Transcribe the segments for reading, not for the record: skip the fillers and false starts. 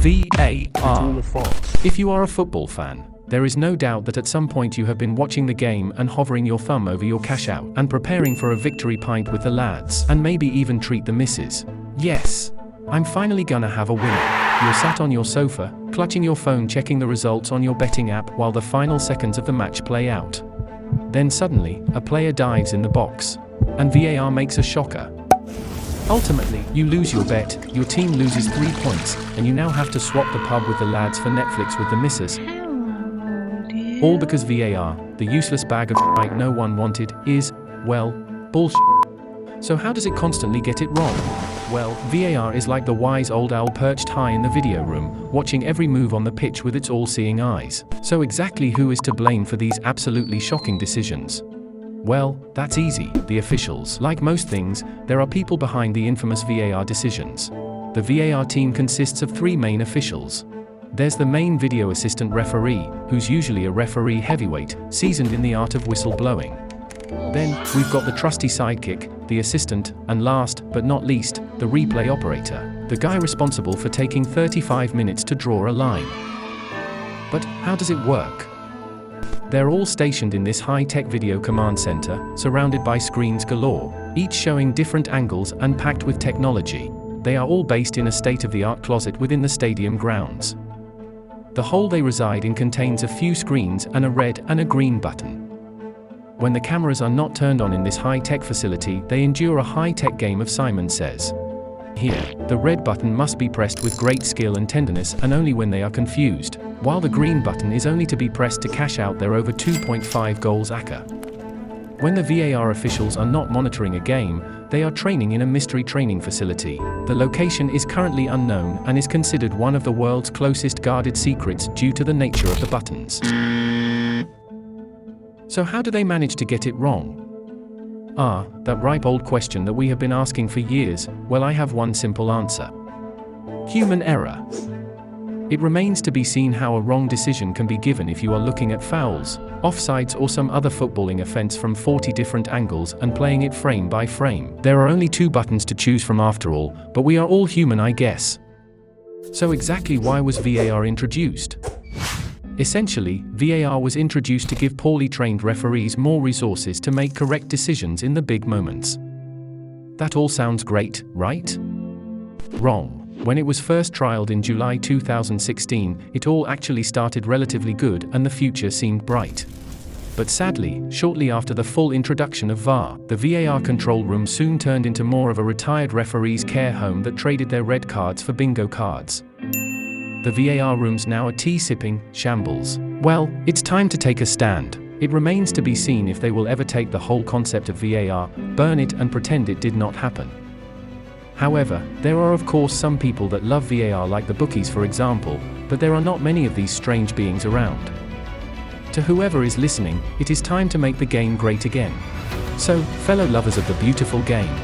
VAR. If you are a football fan, there is no doubt that at some point you have been watching the game and hovering your thumb over your cash out and preparing for a victory pint with the lads, and maybe even treat the missus. Yes, I'm finally gonna have a winner. You're sat on your sofa, clutching your phone, checking the results on your betting app while the final seconds of the match play out. Then suddenly, a player dives in the box, and VAR makes a shocker. Ultimately, you lose your bet, your team loses 3 points, and you now have to swap the pub with the lads for Netflix with the missus. All because VAR, the useless bag of shit no one wanted, is, well, bullshit. So how does it constantly get it wrong? Well, VAR is like the wise old owl perched high in the video room, watching every move on the pitch with its all-seeing eyes. So exactly who is to blame for these absolutely shocking decisions? Well, that's easy, the officials. Like most things, there are people behind the infamous VAR decisions. The VAR team consists of 3 main officials. There's the main video assistant referee, who's usually a referee heavyweight, seasoned in the art of whistle blowing. Then, we've got the trusty sidekick, the assistant, and last, but not least, the replay operator, the guy responsible for taking 35 minutes to draw a line. But, how does it work? They're all stationed in this high-tech video command center, surrounded by screens galore, each showing different angles and packed with technology. They are all based in a state-of-the-art closet within the stadium grounds. The hole they reside in contains a few screens and a red and a green button. When the cameras are not turned on in this high-tech facility, they endure a high-tech game of Simon Says. Here, the red button must be pressed with great skill and tenderness and only when they are confused, while the green button is only to be pressed to cash out their over 2.5 goals acca. When the VAR officials are not monitoring a game, they are training in a mystery training facility. The location is currently unknown and is considered one of the world's closest guarded secrets due to the nature of the buttons. So how do they manage to get it wrong? That ripe old question that we have been asking for years. Well, I have one simple answer. Human error. It remains to be seen how a wrong decision can be given if you are looking at fouls, offsides or some other footballing offense from 40 different angles and playing it frame by frame. There are only 2 buttons to choose from after all, but we are all human, I guess. So exactly why was VAR introduced? Essentially, VAR was introduced to give poorly trained referees more resources to make correct decisions in the big moments. That all sounds great, right? Wrong. When it was first trialed in July 2016, it all actually started relatively good and the future seemed bright. But sadly, shortly after the full introduction of VAR, the VAR control room soon turned into more of a retired referee's care home that traded their red cards for bingo cards. The VAR room's now a tea-sipping shambles. Well, it's time to take a stand. It remains to be seen if they will ever take the whole concept of VAR, burn it and pretend it did not happen. However, there are of course some people that love VAR, like the bookies for example, but there are not many of these strange beings around. To whoever is listening, it is time to make the game great again. So, fellow lovers of the beautiful game,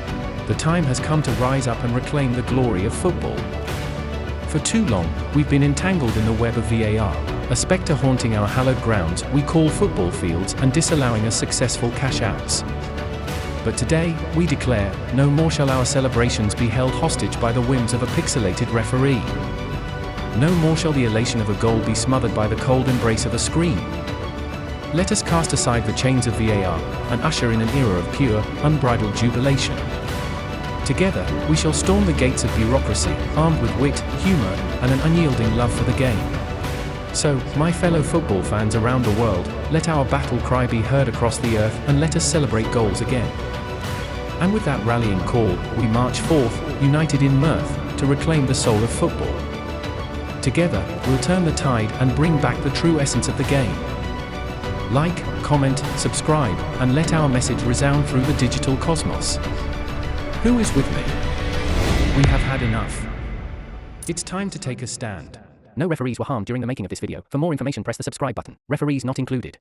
the time has come to rise up and reclaim the glory of football. For too long, we've been entangled in the web of VAR, a spectre haunting our hallowed grounds we call football fields and disallowing us successful cash-outs. But today, we declare, no more shall our celebrations be held hostage by the whims of a pixelated referee. No more shall the elation of a goal be smothered by the cold embrace of a screen. Let us cast aside the chains of VAR and usher in an era of pure, unbridled jubilation. Together, we shall storm the gates of bureaucracy, armed with wit, humor, and an unyielding love for the game. So, my fellow football fans around the world, let our battle cry be heard across the earth and let us celebrate goals again. And with that rallying call, we march forth, united in mirth, to reclaim the soul of football. Together, we'll turn the tide and bring back the true essence of the game. Like, comment, subscribe, and let our message resound through the digital cosmos. Who is with me? We have had enough. It's time to take a stand. No referees were harmed during the making of this video. For more information, press the subscribe button. Referees not included.